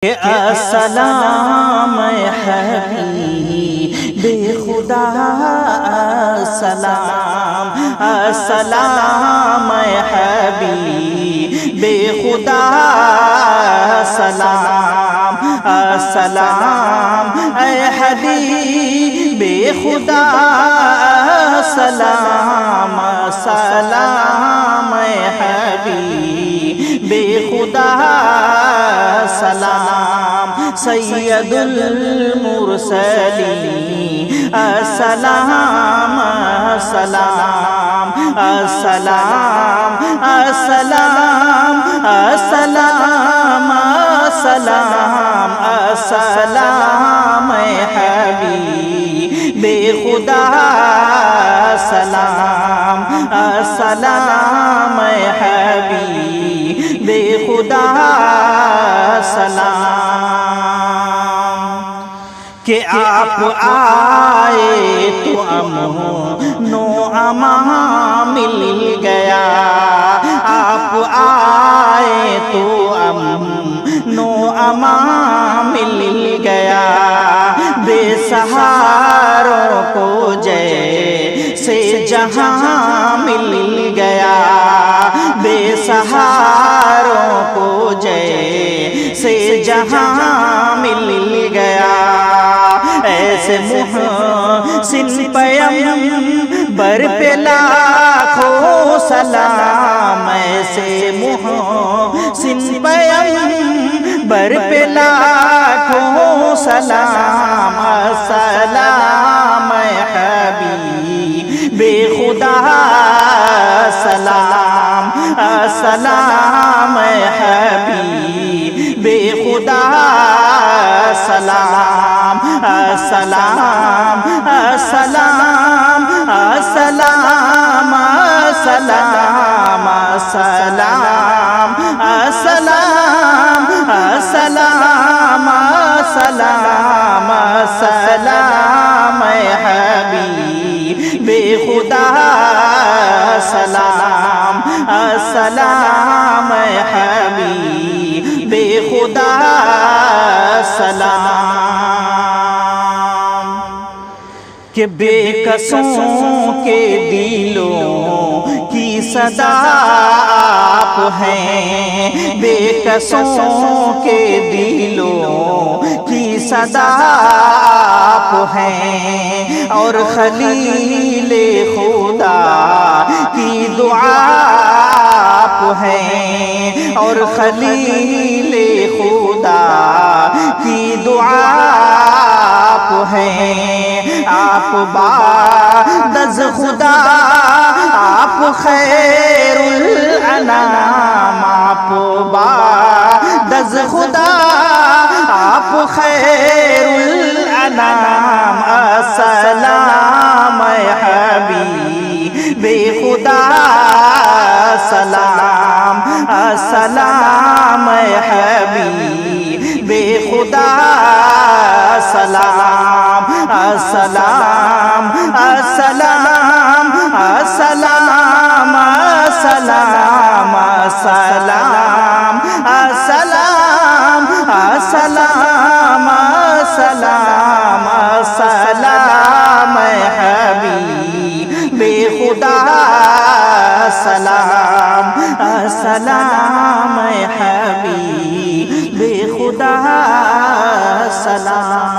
کہ السلام حبیب خدا السلام، السلام حبیب خدا السلام، السلام اے حبیب خدا السلام، السلام اے حبیب خدا السلام، سید المرسلین السلام، السلام، السلام، السلام، السلام، السلام، السلام اے حبیب خدا السلام، السلام اے حبیب خدا السلام، کہ آپ آئے تو امن و امان مل گیا، آپ آئے تو امن و امان مل گیا، بے سہاروں کو جیسے جہاں مل گیا، بے سہاروں کو جیسے جہاں مل گیا، ایسے محسن پیغمبر پہ لاکھوں سلام، ایسے محسن پیغمبر پہ لاکھوں سلام، السلام حبیب خدا السلام، السلام حبیب خدا السلام، السلام، السلام، السلام، السلام، السلام، السلام، السلام، السلام، السلام حبیب خدا السلام، السلام حبیب خدا السلام، کہ بے کسوں کے دلوں کی صدا آپ ہیں، بے کسوں کے دلوں کی صدا آپ ہیں، اور خلیل خدا کی دعا آپ ہیں، اور خلیل خدا کی دعا آپ ہیں، آپ بعد از خدا آپ خیر الانام، آپ بعد از خدا آپ خیر الانام، السلام حبیب خدا السلام، السلام حبیب خدا السلام، السلام، السلام، السلام، السلام، السلام، السلام، السلام، السلام، السلام حبیب خدا السلام، السلام حبیب خدا السلام۔